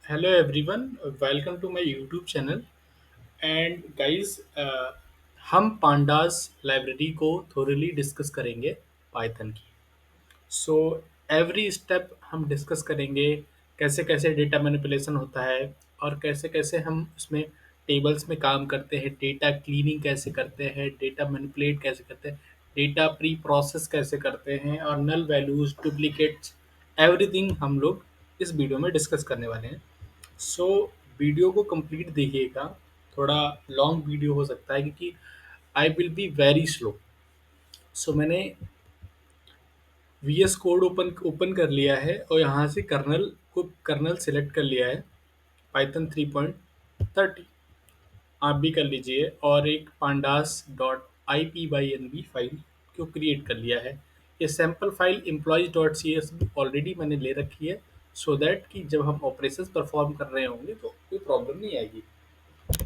Hello everyone, welcome to my YouTube channel and guys हम pandas library को थोरली discuss करेंगे Python की। So every step हम discuss करेंगे कैसे कैसे डेटा मैनिपुलेशन होता है और कैसे कैसे हम उसमें टेबल्स में काम करते हैं, डेटा क्लीनिंग कैसे करते हैं, डेटा मैनिपुलेट कैसे करते हैं, डेटा प्री प्रोसेस कैसे करते हैं और नल वैल्यूज डुप्लीकेट्स एवरीथिंग हम लोग इस वीडियो में डिस्कस करने वाले हैं। सो वीडियो को कंप्लीट देखिएगा। थोड़ा लॉन्ग वीडियो हो सकता है क्योंकि I will be very slow. So मैंने V S code open open कर लिया है और यहाँ से कर्नल सेलेक्ट कर लिया है, पाइथन 3.30। आप भी कर लीजिए और एक pandas dot I P Y N B file को क्रिएट कर लिया है। ये sample file employees dot C S B already मैंने ले रखी है, सो दैट कि जब हम ऑपरेशंस परफॉर्म कर रहे होंगे तो कोई प्रॉब्लम नहीं आएगी।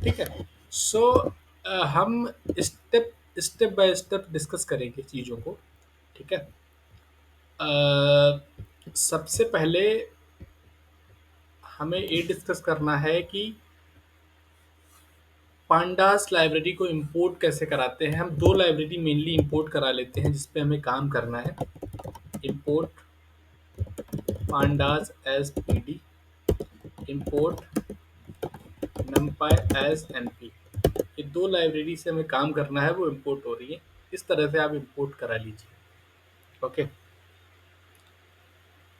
ठीक है। सो हम step step by step discuss करेंगे चीज़ों को। ठीक है। सबसे पहले हमें ये डिस्कस करना है कि पांडास लाइब्रेरी को इंपोर्ट कैसे कराते हैं। हम दो लाइब्रेरी मेनली इंपोर्ट करा लेते हैं जिस पे हमें काम करना है। Import pandas as P D, import numpy as np। ये दो लाइब्रेरी से हमें काम करना है, वो इंपोर्ट हो रही है। इस तरह से आप इंपोर्ट करा लीजिए। ओके।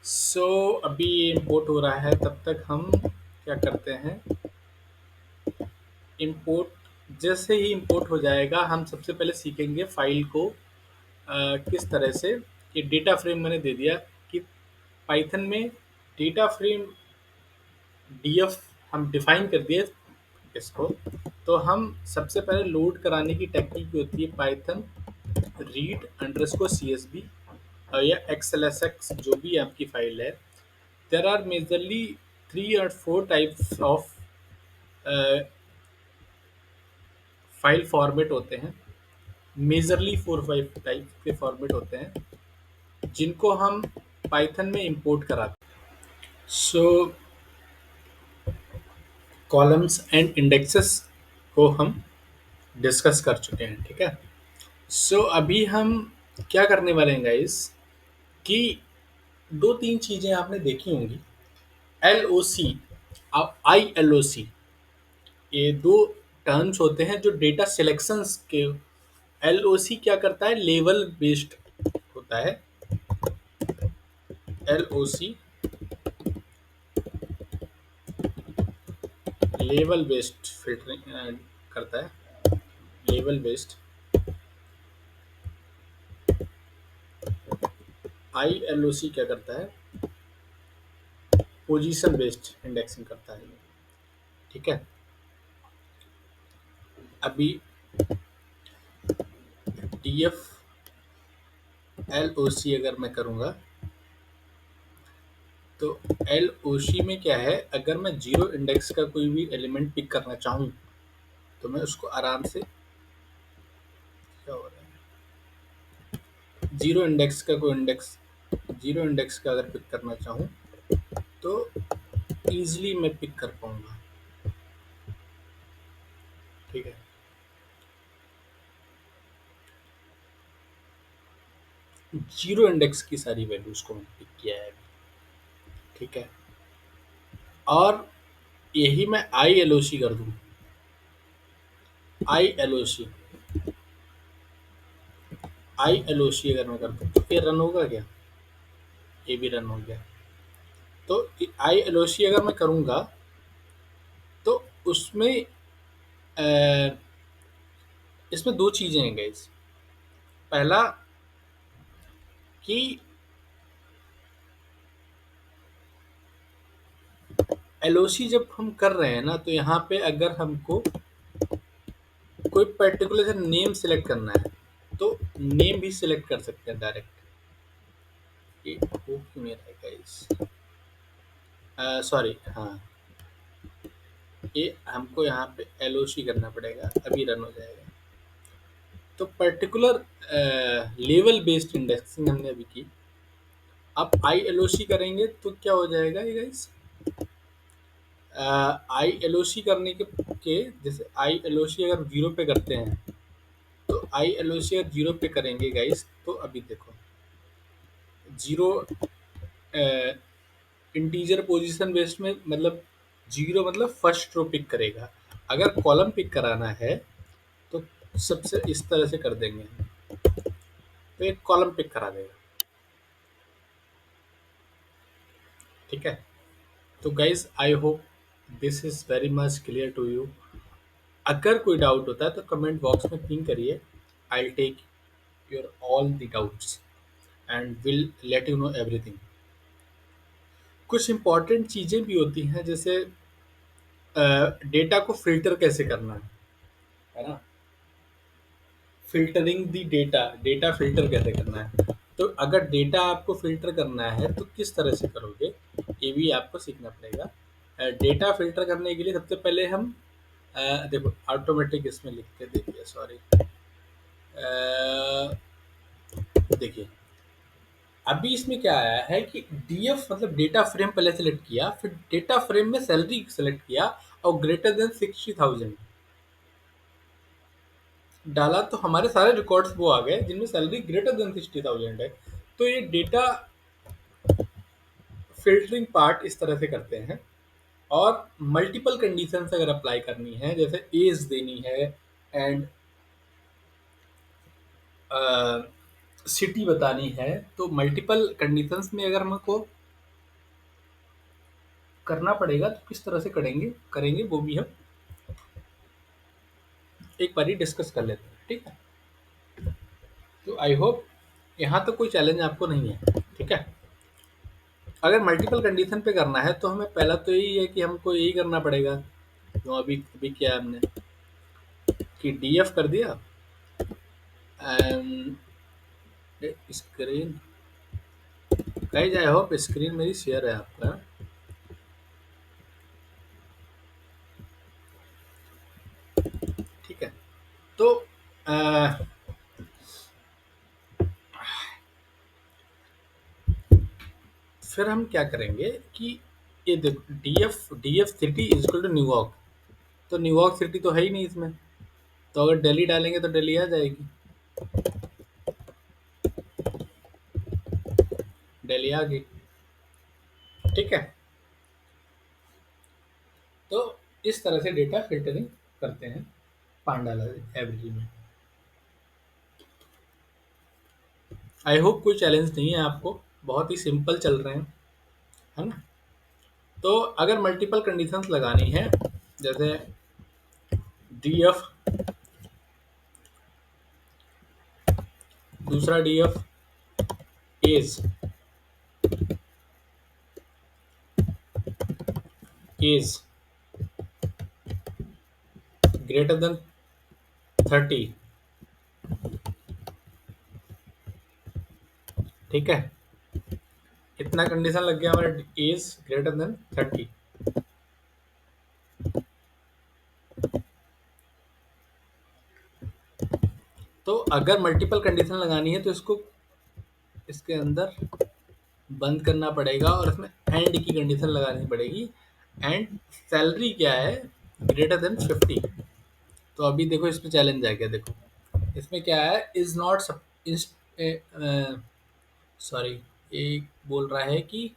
सो अभी ये इंपोर्ट हो रहा है, तब तक हम क्या करते हैं, इंपोर्ट जैसे ही इंपोर्ट हो जाएगा हम सबसे पहले सीखेंगे फाइल को किस तरह से। ये डेटा फ्रेम मैंने दे दिया कि पाइथन में डेटा फ्रेम डीएफ हम डिफाइन कर दिए इसको। तो हम सबसे पहले लोड कराने की टेक्निक होती है python read underscore C S B या XLSX, जो भी आपकी फाइल है। There are majorly 3 or 4 types of file format होते हैं। मेजरली 4-5 टाइप के फॉर्मेट होते हैं जिनको हम पाइथन में इंपोर्ट कराते हैं। सो कॉलम्स एंड इंडेक्सेस को हम डिस्कस कर चुके हैं। ठीक है। सो अभी हम क्या करने वाले हैं गाइस कि दो तीन चीज़ें आपने देखी होंगी। एल ओ सी और आई एल ओ सी, ये दो टर्म्स होते हैं जो डेटा सिलेक्शंस के। एल ओ सी क्या करता है, लेवल बेस्ड होता है। L O C level based filtering करता है। Level based. I L O C क्या करता है, पोजीशन बेस्ड इंडेक्सिंग करता है। ठीक है। अभी डी एफ एल ओ सी अगर मैं करूँगा तो एल ओ सी में क्या है, अगर मैं जीरो इंडेक्स का कोई भी एलिमेंट पिक करना चाहूँ तो मैं उसको आराम से, क्या हो रहा है, जीरो इंडेक्स का अगर पिक करना चाहूँ तो ईजिली मैं पिक कर पाऊँगा। ठीक है। जीरो इंडेक्स की सारी वैल्यूज को मैंने पिक किया है अभी। ठीक है। और यही मैं आई एल ओ सी कर दूँ, आई एल ओ सी आई एल ओ सी अगर मैं कर दूँ तो फिर रन होगा क्या, ये भी रन हो गया। तो आई एल ओ सी अगर मैं करूँगा तो उसमें अ, इसमें दो चीज़ें हैं गाइस। पहला कि एल ओ सी जब हम कर रहे हैं ना, तो यहाँ पे अगर हमको कोई पर्टिकुलर नेम सेलेक्ट करना है तो नेम भी सिलेक्ट कर सकते हैं डायरेक्ट। ये हो क्यों नहीं रहा है गाइस, सॉरी, हाँ, ये हमको यहाँ पे एल ओ सी करना पड़ेगा, अभी रन हो जाएगा। तो पर्टिकुलर लेवल बेस्ड इंडेक्सिंग हमने अभी की। अब आई एल ओ सी करेंगे तो क्या हो जाएगा ये गाइस, आई एल ओ सी करने के जैसे आई एल ओ सी अगर जीरो पे करते हैं, तो आई एल ओ सी अगर जीरो पे करेंगे गाइस, तो अभी देखो जीरो इंटीजर पोजीशन बेस्ड में, मतलब जीरो मतलब फर्स्ट रो पिक करेगा। अगर कॉलम पिक कराना है तो सबसे इस तरह से कर देंगे, तो एक कॉलम पिक करा देगा। ठीक है, तो guys I hope this is very much clear to you. अगर कोई डाउट होता है तो कमेंट बॉक्स में पिन करिए, I take your all the doubts and will let you know everything. कुछ इंपॉर्टेंट चीज़ें भी होती हैं, जैसे डेटा को फिल्टर कैसे करना है ना, फिल्टरिंग दी डेटा, डेटा फिल्टर कैसे करना है। तो अगर डेटा आपको फिल्टर करना है तो किस तरह से करोगे, ये भी आपको सीखना पड़ेगा। डेटा फिल्टर करने के लिए सबसे पहले हम देखो ऑटोमेटिक इसमें लिख के देखिए, सॉरी देखिए अभी इसमें क्या आया है कि डीएफ मतलब डेटा फ्रेम पहले सेलेक्ट किया, फिर डेटा फ्रेम में सैलरी सेलेक्ट किया और ग्रेटर देन 60,000 डाला, तो हमारे सारे रिकॉर्ड्स वो आ गए जिनमें सैलरी ग्रेटर देन 60,000 है। तो ये डेटा फिल्टरिंग पार्ट इस तरह से करते हैं। और मल्टीपल कंडीशंस अगर अप्लाई करनी है, जैसे एज देनी है एंड सिटी बतानी है, तो मल्टीपल कंडीशंस में अगर हमको करना पड़ेगा तो किस तरह से करेंगे करेंगे वो भी हम एक बार डिस्कस कर लेते हैं। ठीक है, तो आई होप यहाँ तो कोई चैलेंज आपको नहीं है। ठीक है, अगर मल्टीपल कंडीशन पे करना है तो हमें पहला तो यही है कि हमको यही करना पड़ेगा जो अभी अभी किया है हमने, कि डीएफ कर दिया and screen. Guys I hope screen मेरी शेयर है आपका। ठीक है, तो अ, फिर हम क्या करेंगे कि ये देखो D F city is equal to New York, तो न्यूयॉर्क सिटी तो है ही नहीं इसमें, तो अगर दिल्ली डालेंगे तो दिल्ली आ जाएगी, दिल्ली आ गई। ठीक है, तो इस तरह से डेटा फिल्टरिंग करते हैं पांडा लाइब्रेरी में। आई होप कोई चैलेंज नहीं है आपको, बहुत ही सिंपल चल रहे हैं, है ना। तो अगर मल्टीपल कंडीशंस लगानी है, जैसे डी एफ, दूसरा D F age, age greater than 30। ठीक है, इतना कंडीशन लग गया हमारे, एज ग्रेटर देन 30। तो अगर मल्टीपल कंडीशन लगानी है तो इसको इसके अंदर बंद करना पड़ेगा और इसमें एंड की कंडीशन लगानी पड़ेगी। एंड सैलरी क्या है, ग्रेटर देन 50। तो अभी देखो इसमें चैलेंज आ गया, देखो इसमें क्या है, इज नॉट सॉरी, एक बोल रहा है कि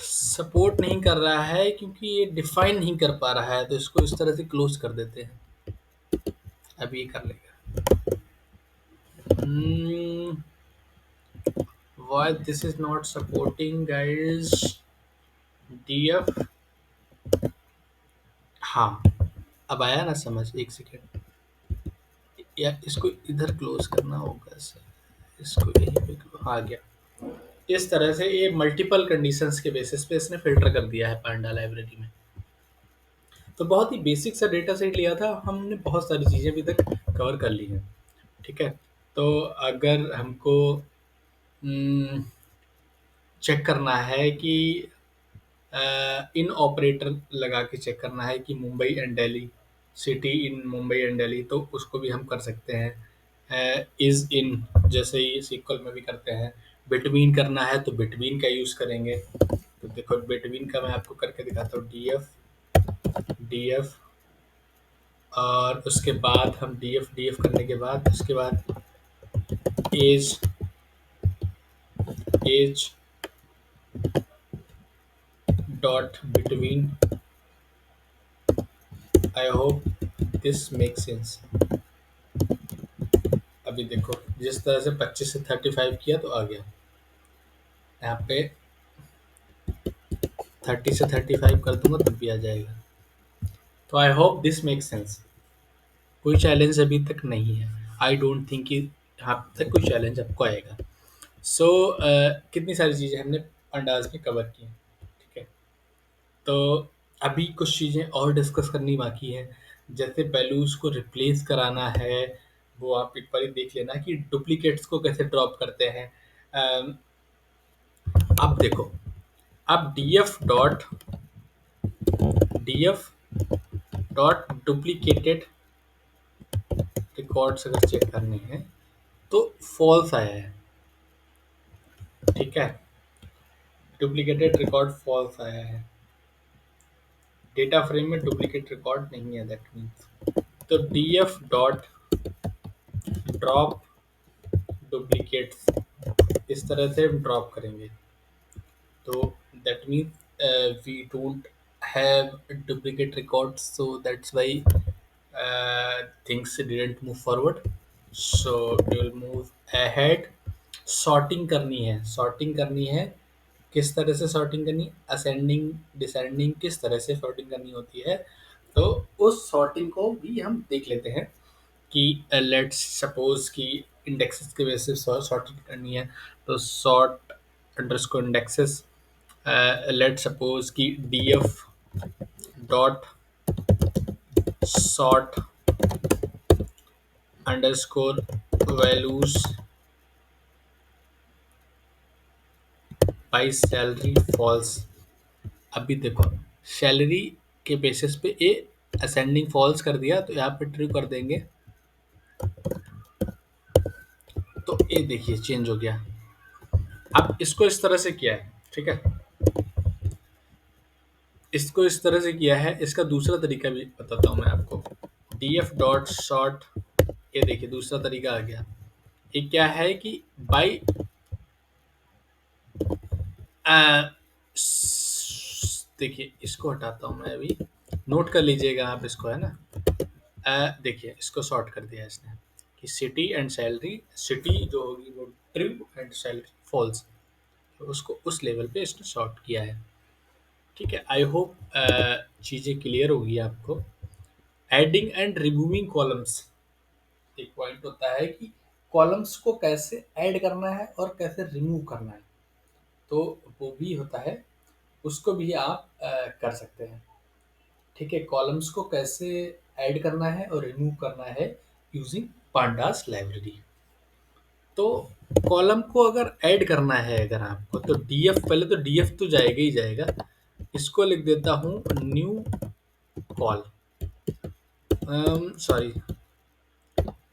सपोर्ट नहीं कर रहा है क्योंकि ये डिफाइन नहीं कर पा रहा है, तो इसको इस तरह से क्लोज कर देते हैं। अभी ये कर लेगा। Why this is not supporting guys, df। हाँ, अब आया ना समझ, एक सेकेंड, या इसको इधर क्लोज करना होगा सर, इसको यहीं पे आ गया। इस तरह से ये मल्टीपल कंडीशंस के बेसिस पे इसने फिल्टर कर दिया है पांडा लाइब्रेरी में। तो बहुत ही बेसिक सा डेटा सेट लिया था हमने, बहुत सारी चीज़ें अभी तक कवर कर ली हैं। ठीक है, तो अगर हमको चेक करना है कि इन ऑपरेटर लगा के चेक करना है कि Mumbai and Delhi, city in Mumbai and Delhi, तो उसको भी हम कर सकते हैं। इज इन जैसे ही सीक्वल में भी करते हैं। बिटवीन करना है तो बिटवीन का यूज़ करेंगे। तो देखो बिटवीन का मैं आपको करके दिखाता हूँ, डी एफ, और उसके बाद हम डी एफ करने के बाद उसके बाद age age dot between. I hope this make sense. अभी देखो जिस तरह से 25 से 35 किया तो आ गया, यहाँ पे 30 से 35 कर दूंगा तब भी आ जाएगा। तो आई होप दिस मेक सेंस। कोई चैलेंज अभी तक नहीं है। आई डोंट थिंक कि यहाँ तक कोई चैलेंज आपको आएगा। सो कितनी सारी चीज़ें हमने अंदाज में कवर की हैं, ठीक है। तो अभी कुछ चीज़ें और डिस्कस करनी बाकी है, जैसे वैल्यूज़ को रिप्लेस कराना है। वो आप एक बार देख लेना कि डुप्लीकेट्स को कैसे ड्रॉप करते हैं। अम, अब देखो, अब D F dot duplicated records अगर चेक करने हैं तो फॉल्स आया है, ठीक है। डुप्लीकेटेड रिकॉर्ड फॉल्स आया है, डेटा फ्रेम में डुप्लीकेट रिकॉर्ड नहीं है, दैट मीन्स। तो D F dot drop duplicates इस तरह से हम ड्रॉप करेंगे। तो that means we don't have duplicate records, so that's why things didn't move forward. So we will move ahead. Sorting करनी है, सॉर्टिंग करनी है। किस तरह से सॉर्टिंग करनी, असेंडिंग डिसेंडिंग, किस तरह से सॉर्टिंग करनी होती है। तो उस सॉर्टिंग को भी हम देख लेते हैं कि लेट्स सपोज कि इंडेक्सेस के बेसिस से सॉर्टिंग करनी है। तो sort underscore indexes, let suppose कि D F dot sort underscore values by salary false. अभी देखो सैलरी के बेसिस पे ए असेंडिंग फॉल्स कर दिया, तो यहाँ पे ट्रू कर देंगे। तो ए देखिए चेंज हो गया। अब इसको इस तरह से किया है, ठीक है। इसको इस तरह से किया है, इसका दूसरा तरीका भी बताता हूँ मैं आपको। डी एफ डॉट शॉर्ट, ये देखिए दूसरा तरीका आ गया। ये क्या है कि बाई देखिए इसको हटाता हूँ मैं अभी, नोट कर लीजिएगा आप इसको, है ना। देखिए इसको शॉर्ट कर दिया इसने कि सिटी एंड सैलरी, सिटी जो होगी वो ट्रू एंड सैलरी फॉल्स, तो उसको उस लेवल पे इसने शॉर्ट किया है, ठीक है। आई होप चीज़ें क्लियर होगी आपको। एडिंग एंड रिमूविंग कॉलम्स, एक पॉइंट होता है कि कॉलम्स को कैसे ऐड करना है और कैसे रिमूव करना है, तो वो भी होता है, उसको भी आप कर सकते हैं, ठीक है। कॉलम्स को कैसे ऐड करना है और रिमूव करना है यूजिंग पांडास लाइब्रेरी। तो कॉलम को अगर ऐड करना है अगर आपको, तो डीएफ, पहले तो डीएफ तो जाएगा ही जाएगा। इसको लिख देता हूँ new col, sorry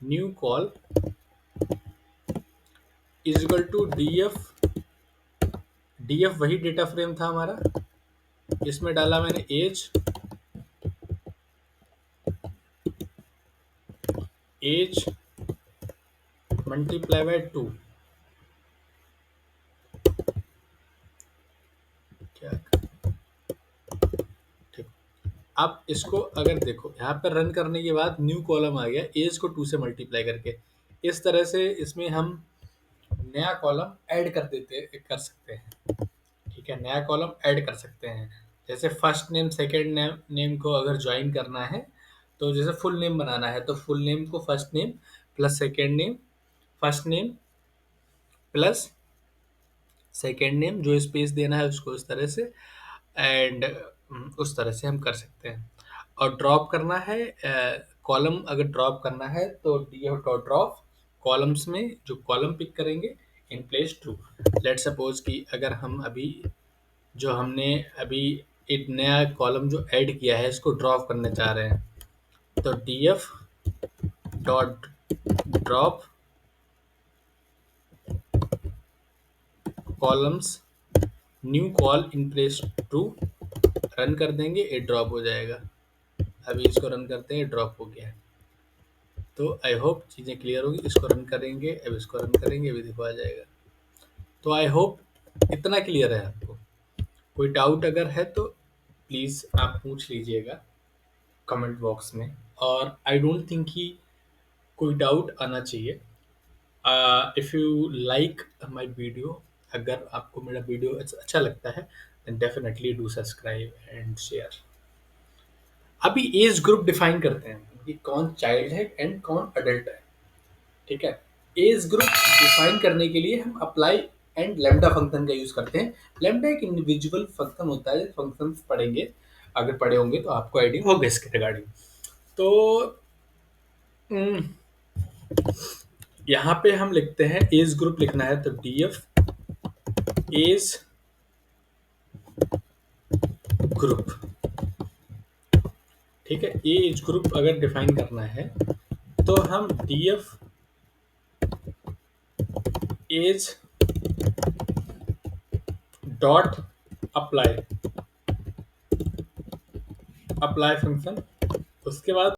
new col is equal to DF. DF वही डेटा फ्रेम था हमारा, इसमें डाला मैंने एज मल्टीप्लाई बाय 2। क्या, ठीक। अब इसको अगर देखो यहाँ पर रन करने के बाद न्यू कॉलम आ गया, एज को 2 से मल्टीप्लाई करके। इस तरह से इसमें हम नया कॉलम ऐड कर सकते हैं, ठीक है। नया कॉलम ऐड कर सकते हैं, जैसे फर्स्ट नेम सेकंड नेम को अगर ज्वाइन करना है, तो जैसे फुल नेम बनाना है तो फुल नेम को first name plus second name, first name plus second name, जो स्पेस देना है उसको उस तरह से, एंड उस तरह से हम कर सकते हैं। और ड्रॉप करना है कॉलम, अगर ड्रॉप करना है तो D F dot drop columns में जो कॉलम पिक करेंगे in place true. Late suppose कि अगर हम अभी जो हमने अभी एक नया कॉलम जो ऐड किया है इसको ड्रॉप करना चाह रहे हैं, तो D F dot drop columns new col in place true, run कर देंगे, ये ड्रॉप हो जाएगा। अभी इसको रन करते हैं, ड्रॉप हो गया है। तो आई होप चीज़ें क्लियर होगी। इसको रन करेंगे, अब इसको रन करेंगे, अभी देखो आ जाएगा। तो आई होप इतना क्लियर है आपको। कोई डाउट अगर है तो प्लीज़ आप पूछ लीजिएगा कमेंट बॉक्स में। और आई डोंट थिंक कि कोई डाउट आना चाहिए। If you like my video, अगर आपको मेरा वीडियो अच्छा लगता है, then definitely do subscribe and share. अभी एज ग्रुप डिफाइन करते हैं कि कौन चाइल्ड है एंड कौन अडल्ट है। ठीक है। एज ग्रुप डिफाइन करने के लिए हम अप्लाई एंड लेमडा फंक्शन का यूज करते हैं। लेमडा एक इंडिविजुअल फंक्शन होता है, फंक्शन पढ़ेंगे, अगर पढ़े होंगे तो आपको आइडिया होगा इसके रिगार्डिंग। तो हम्म, यहाँ पे हम लिखते हैं एज ग्रुप लिखना है तो डी एफ एज ग्रुप। ठीक है। एज ग्रुप अगर डिफाइन करना है तो हम D F age dot apply, apply function, उसके बाद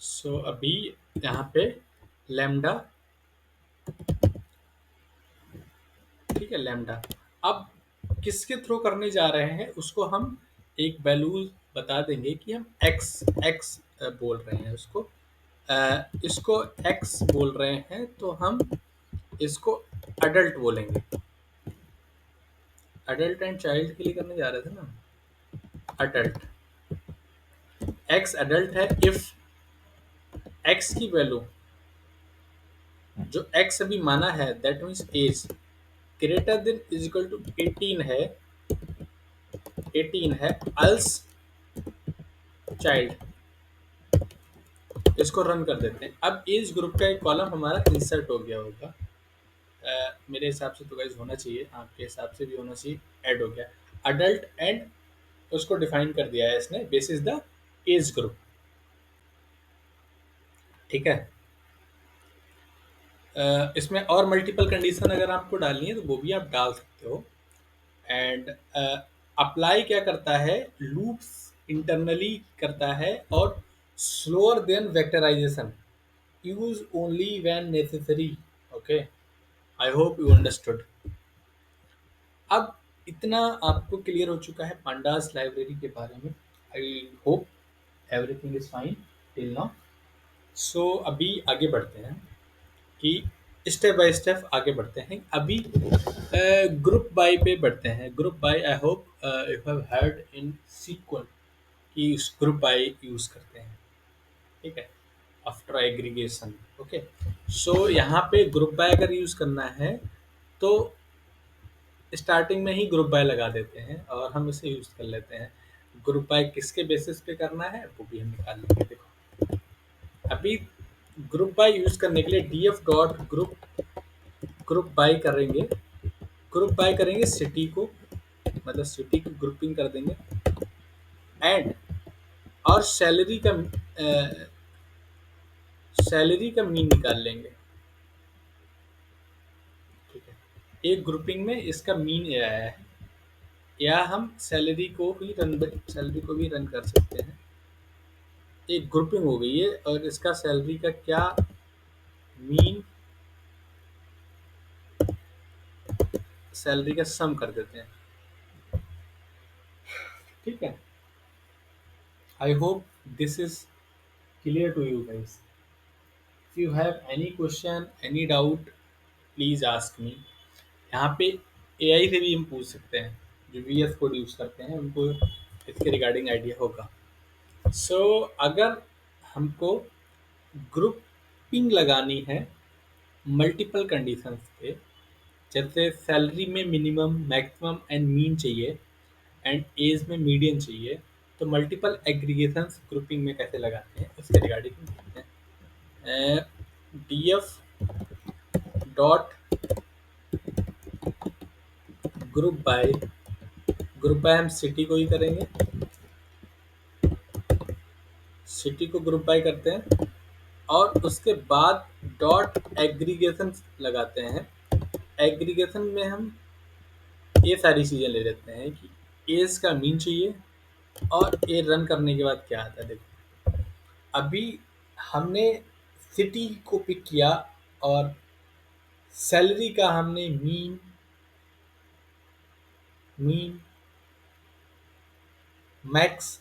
सो अभी यहाँ पे लैम्डा, ठीक है, लैम्डा। अब किसके थ्रू करने जा रहे हैं उसको हम एक वैल्यू बता देंगे कि हम एक्स एक्स बोल रहे हैं उसको, इसको एक्स बोल रहे हैं तो हम इसको अडल्ट बोलेंगे। अडल्ट एंड चाइल्ड के लिए करने जा रहे थे ना, अडल्ट। एक्स अडल्ट है इफ एक्स की वैल्यू, जो एक्स अभी माना है that means age greater than is equal to 18 है, 18 है, अल्स चाइल्ड। इसको रन कर देते हैं। अब एज ग्रुप का एक कॉलम हमारा इंसर्ट हो गया होगा। मेरे हिसाब से तो गाइस होना चाहिए, आपके हिसाब से भी होना चाहिए। ऐड हो गया अडल्ट एंड उसको डिफाइन कर दिया है इसने बेसिस द एज ग्रुप, ठीक है। इसमें और मल्टीपल कंडीशन अगर आपको डालनी है तो वो भी आप डाल सकते हो। एंड अप्लाई क्या करता है, लूप्स इंटरनली करता है और slower than vectorisation, use only when necessary. Okay, I hope you understood. अब इतना आपको क्लियर हो चुका है पांडास लाइब्रेरी के बारे में। I hope everything is fine till now. So अभी आगे बढ़ते हैं कि स्टेप बाय स्टेप आगे बढ़ते हैं। अभी ग्रुप बाय पे बढ़ते हैं। Group by, I hope you have heard in SQL कि ग्रुप बाय यूज करते हैं, ठीक है, आफ्टर एग्रीगेशन। ओके, सो यहाँ पे ग्रुप बाय अगर यूज करना है तो स्टार्टिंग में ही ग्रुप बाय लगा देते हैं और हम इसे यूज कर लेते हैं। ग्रुप बाय किसके बेसिस पे करना है वो भी हम निकाल लेंगे। देखो अभी ग्रुप बाय यूज करने के लिए D F dot group, group by करेंगे, ग्रुप बाय करेंगे सिटी को, मतलब सिटी की ग्रुपिंग कर देंगे एंड और सैलरी का मीन निकाल लेंगे, ठीक है। एक ग्रुपिंग में इसका मीन ये आया है, या हम सैलरी को भी रन कर सकते हैं। एक ग्रुपिंग हो गई है और इसका सैलरी का क्या मीन, सैलरी का सम कर देते हैं, ठीक है। I hope this is clear to you guys. If you have any question any doubt please ask me. यहाँ पे एआई से भी हम पूछ सकते हैं, जो वीएस कोड यूज करते हैं उनको इसके रिगार्डिंग आइडिया होगा। सो अगर हमको ग्रुपिंग लगानी है मल्टीपल कंडीशंस पे, जैसे सैलरी में मिनिमम मैक्सिमम एंड मीन चाहिए एंड एज में मीडियन चाहिए, तो मल्टीपल एग्रीगेशंस ग्रुपिंग में कैसे लगाते हैं उसके रिगार्डिंग हम देखते हैं। D F dot group by हम सिटी को ही करेंगे, सिटी को ग्रुप बाय करते हैं और उसके बाद डॉट एग्रीगेशन लगाते हैं। एग्रीगेशन में हम ये सारी चीज़ें ले लेते हैं कि एज का मीन चाहिए और ये रन करने के बाद क्या आता है। देखो अभी हमने सिटी को पिक किया और सैलरी का हमने mean mean max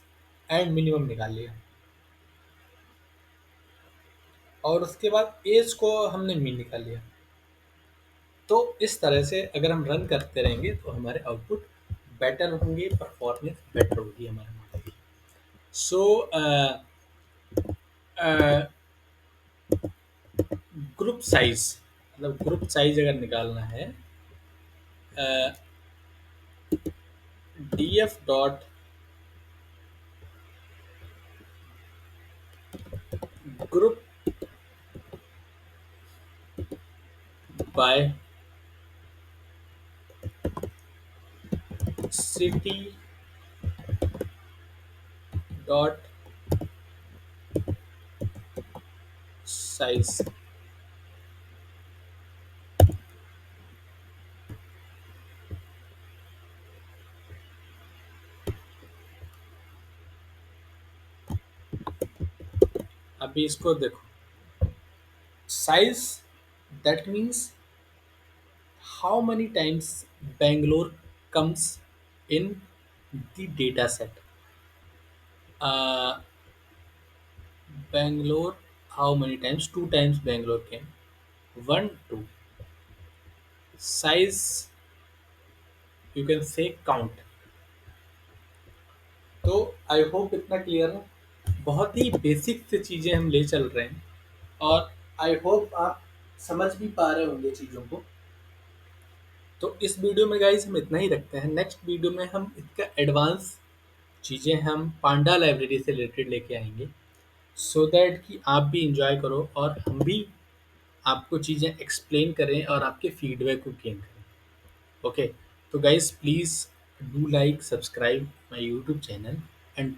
and minimum निकाल लिया और उसके बाद एज को हमने मीन निकाल लिया। तो इस तरह से अगर हम रन करते रहेंगे तो हमारे आउटपुट बेटर होंगे, परफॉर्मेंस बेटर होगी हमारे मॉडल की। सो ग्रुप साइज, मतलब ग्रुप साइज अगर निकालना है, D F dot group by city dot size. अभी इसको देखो, size, that means how many times Bangalore comes in the data set. Uh, Bangalore, how many times? Two times Bangalore came. One, two. Size, you can say count. तो I hope इतना clear है। बहुत ही basic से चीज़ें हम ले चल रहे हैं, और आई होप आप समझ भी पा रहे होंगे चीज़ों को। तो इस वीडियो में गाइस हम इतना ही रखते हैं। नेक्स्ट वीडियो में हम इसका एडवांस चीज़ें हम पांडा लाइब्रेरी से रिलेटेड लेके आएंगे, सो दैट कि आप भी इंजॉय करो और हम भी आपको चीज़ें एक्सप्लेन करें और आपके फीडबैक को गेन करें। ओके, तो guys please do like, subscribe my YouTube channel, and